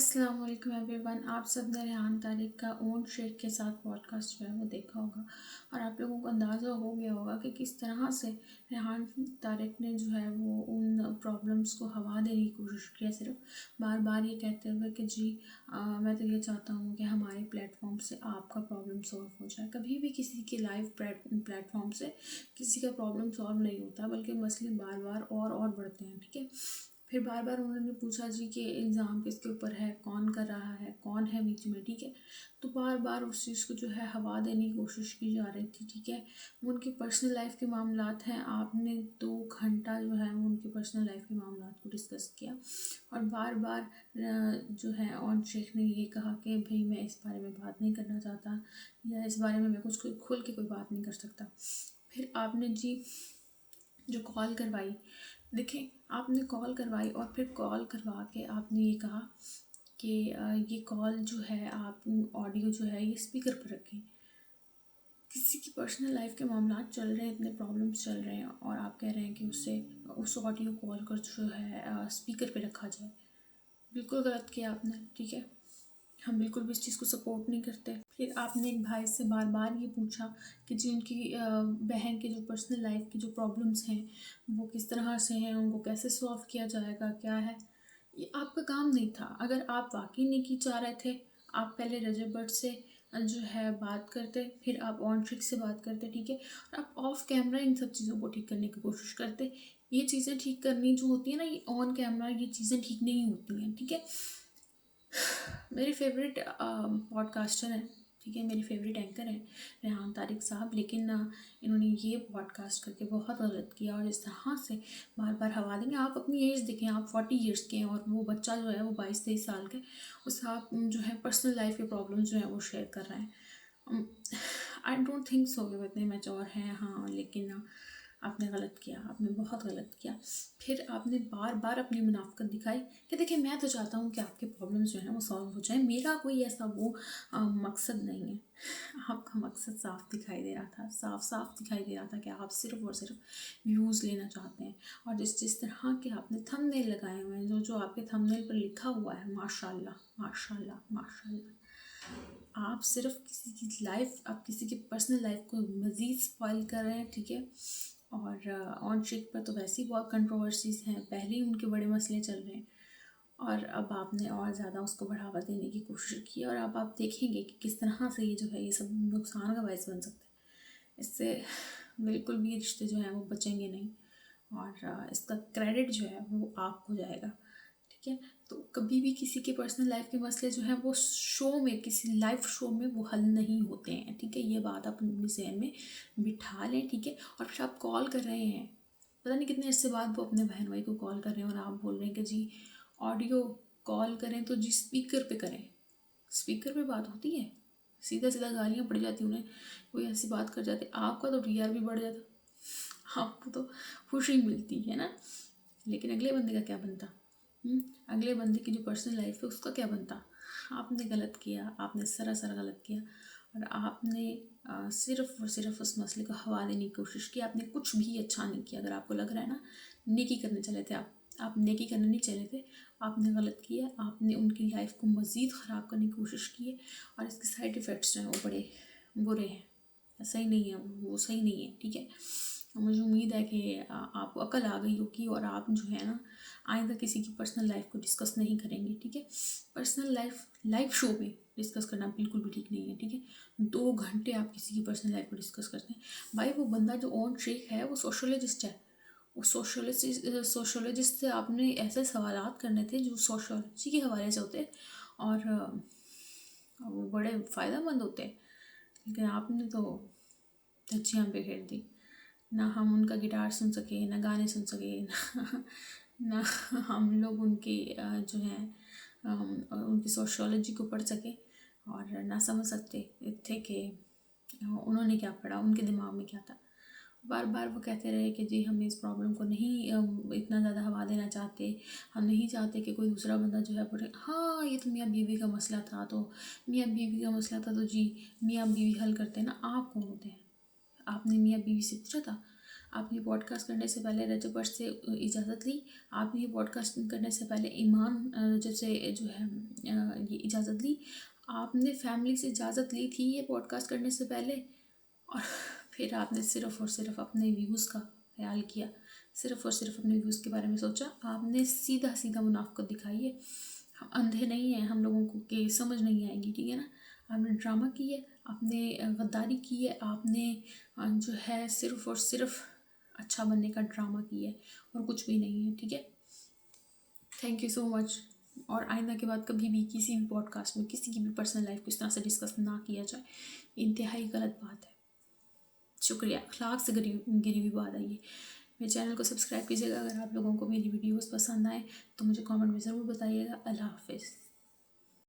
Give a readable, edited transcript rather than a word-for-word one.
अस्सलाम वालेकुम एवरीवन। आप सब ने रेहान तारिक का ओन शेख के साथ पॉडकास्ट जो है वो देखा होगा और आप लोगों को अंदाज़ा हो गया होगा कि किस तरह से रेहान तारिक ने जो है वो उन प्रॉब्लम्स को हवा देने की कोशिश की है, सिर्फ बार बार ये कहते हुए कि जी मैं तो ये चाहता हूँ कि हमारे प्लेटफॉर्म से आपका प्रॉब्लम सॉल्व हो जाए। कभी भी किसी के लाइव प्लेटफॉर्म से किसी का प्रॉब्लम सॉल्व नहीं होता, बल्कि मसले बार बार और बढ़ते हैं। ठीक है, फिर बार बार उन्होंने पूछा जी कि इल्ज़ाम किसके ऊपर है, कौन कर रहा है, कौन है बीच में। ठीक है, तो बार बार उस चीज़ को जो है हवा देने की कोशिश की जा रही थी। ठीक है, वो उनकी पर्सनल लाइफ के मामलात हैं। आपने 2 घंटा जो है वो उनकी पर्सनल लाइफ के मामलात को डिस्कस किया और बार बार जो है ऑन शेख ने ये कहा कि भाई मैं इस बारे में बात नहीं करना चाहता, या इस बारे में मैं कुछ खुल के कोई बात नहीं कर सकता। फिर आपने जी जो कॉल करवाई, देखें, आपने कॉल करवाई और फिर कॉल करवा के आपने ये कहा कि ये कॉल जो है आप ऑडियो जो है ये स्पीकर पर रखें। किसी की पर्सनल लाइफ के मामला चल रहे हैं, इतने प्रॉब्लम्स चल रहे हैं और आप कह रहे हैं कि उससे उस ऑडियो कॉल कर जो है स्पीकर पे रखा जाए। बिल्कुल गलत किया आपने। ठीक है, हम बिल्कुल भी इस चीज़ को सपोर्ट नहीं करते। फिर आपने एक भाई से बार बार ये पूछा कि जी उनकी बहन के जो पर्सनल लाइफ की जो प्रॉब्लम्स हैं वो किस तरह से हैं, उनको कैसे सॉल्व किया जाएगा, क्या है। ये आपका काम नहीं था। अगर आप वाकई नेकी चाह रहे थे, आप पहले रजब भट्ट से जो है बात करते, फिर आप ऑन ट्रिक से बात करते। ठीक है, और आप ऑफ कैमरा इन सब चीज़ों को ठीक करने की कोशिश करते। ये चीज़ें ठीक करनी जो होती है ना, ये ऑन कैमरा ये चीज़ें ठीक नहीं होती हैं। ठीक है, मेरे फेवरेट पॉडकास्टर हैं। ठीक है, मेरी फेवरेट एंकर हैं रेहान तारिक साहब, लेकिन इन्होंने ये पॉडकास्ट करके बहुत गलत किया और इस तरह से बार बार हवा देंगे। आप अपनी एज देखें, आप 40 ईयर्स के हैं और वो बच्चा जो है वो 22-23 साल का है। उससे आप जो है पर्सनल लाइफ के प्रॉब्लम्स जो है वो शेयर कर रहे हैं। आई डोंट थिंक सो कि वो इतने मैच्योर हैं। हाँ, लेकिन आपने गलत किया, आपने बहुत गलत किया। फिर आपने बार बार अपनी मुनाफ़िकत दिखाई कि देखिए मैं तो चाहता हूँ कि आपके प्रॉब्लम्स जो हैं वो सॉल्व हो जाए, मेरा कोई ऐसा वो मकसद नहीं है। आपका मकसद साफ दिखाई दे रहा था, साफ साफ दिखाई दे रहा था कि आप सिर्फ और सिर्फ व्यूज़ लेना चाहते हैं। और जिस जिस तरह के आपने थंबनेल लगाए हुए हैं, जो जो आपके थंबनेल पर लिखा हुआ है माशाल्लाह माशाल्लाह माशाल्लाह, आप सिर्फ किसी की लाइफ, आप किसी की पर्सनल लाइफ को मज़ीद स्पॉइल कर रहे हैं। ठीक है, और ऑन शेख पर तो वैसे ही बहुत कंट्रोवर्सीज़ हैं, पहले ही उनके बड़े मसले चल रहे हैं और अब आपने और ज़्यादा उसको बढ़ावा देने की कोशिश की और अब आप देखेंगे कि किस तरह से ये जो है ये सब नुकसान का बायस बन सकता है। इससे बिल्कुल भी रिश्ते जो हैं वो बचेंगे नहीं और इसका क्रेडिट जो है वो आपको जाएगा। ठीक है, तो कभी भी किसी के पर्सनल लाइफ के मसले जो हैं वो शो में, किसी लाइव शो में वो हल नहीं होते हैं। ठीक है, ये बात आप अपने जहन में बिठा लें। ठीक है, और फिर आप कॉल कर रहे हैं, पता नहीं कितने अर्से बाद वो अपने बहन भाई को कॉल कर रहे हैं और आप बोल रहे हैं कि जी ऑडियो कॉल करें तो जी स्पीकर पे करें। स्पीकर पे बात होती है? सीधा सीधा गालियाँ पड़ जाती उन्हें, कोई ऐसी बात कर जाते, आपका तो टीआर भी बढ़ जाता, आपको तो खुशी मिलती है ना, लेकिन अगले बंदे का क्या बनता? अगले बंदे की जो पर्सनल लाइफ है उसका क्या बनता? आपने गलत किया, आपने सरासर गलत किया और आपने सिर्फ और सिर्फ उस मसले को हवा देने की कोशिश की। आपने कुछ भी अच्छा नहीं किया। अगर आपको लग रहा है ना नेकी करने चले थे, आप नेकी करने नहीं चले थे, आपने गलत किया। आपने उनकी लाइफ को मज़ीद ख़राब करने की कोशिश की है और इसके साइड इफ़ेक्ट्स जो हैं वो बड़े बुरे हैं, सही नहीं है, वो सही नहीं है। ठीक है, मुझे उम्मीद है कि आपको अकल आ गई होगी और आप जो है ना आइंदा किसी की पर्सनल लाइफ को डिस्कस नहीं करेंगे। ठीक है, पर्सनल लाइफ लाइव शो में डिस्कस करना बिल्कुल भी ठीक नहीं है। ठीक है, 2 घंटे आप किसी की पर्सनल लाइफ को डिस्कस करते हैं। भाई वो बंदा जो ऑन शेख है वो सोशोलॉजिस्ट है। वो सोशोलॉजिस्ट से आपने ऐसे सवालात करने थे जो सोशोलॉजी के हवाले से होते और वो बड़े फ़ायदेमंद होते, लेकिन आपने तो धज्जियाँ बिखेर दी। ना हम उनका गिटार सुन सके, ना गाने सुन सके, ना हम लोग उनकी जो है उनकी सोशियोलॉजी को पढ़ सके और ना समझ सकते थे कि उन्होंने क्या पढ़ा, उनके दिमाग में क्या था। बार बार वो कहते रहे कि जी हम इस प्रॉब्लम को नहीं इतना ज़्यादा हवा देना चाहते, हम नहीं चाहते कि कोई दूसरा बंदा जो है पढ़े। हाँ, ये तो मियाँ बीवी का मसला था, तो मियाँ बीवी का मसला था तो जी मियाँ बीवी हल करते हैं ना। आप कौन होते हैं? आपने मियाँ बीवी से पूछा था? आपने पॉडकास्ट करने से पहले रजब भट्ट से इजाज़त ली, आपने ये पॉडकास्ट करने से पहले ईमान रजब से जो है ये इजाज़त ली, आपने फैमिली से इजाज़त ली थी ये पॉडकास्ट करने से पहले, और फिर आपने सिर्फ़ और सिर्फ अपने व्यूज़ का ख्याल किया, सिर्फ़ और सिर्फ अपने व्यूज़ के बारे में सोचा। आपने सीधा सीधा मुनाफ़िक़त दिखाई है। हम अंधे नहीं हैं, हम लोगों को कि समझ नहीं आएगी, ठीक है ना। आपने ड्रामा की है, आपने गद्दारी की है, आपने जो है सिर्फ़ और सिर्फ अच्छा बनने का ड्रामा किया है और कुछ भी नहीं है, ठीक है। Thank you so much. और आइंदा के बाद कभी भी किसी भी पॉडकास्ट में किसी की भी पर्सनल लाइफ को इस तरह से डिस्कस ना किया जाए, इंतहाई गलत बात है। शुक्रिया, अखलाक से गिरी हुई बात है ये। मेरे चैनल को सब्सक्राइब कीजिएगा। अगर आप लोगों को मेरी वीडियोस पसंद आए तो मुझे कमेंट में ज़रूर बताइएगा। अल्लाह हाफ़िज़।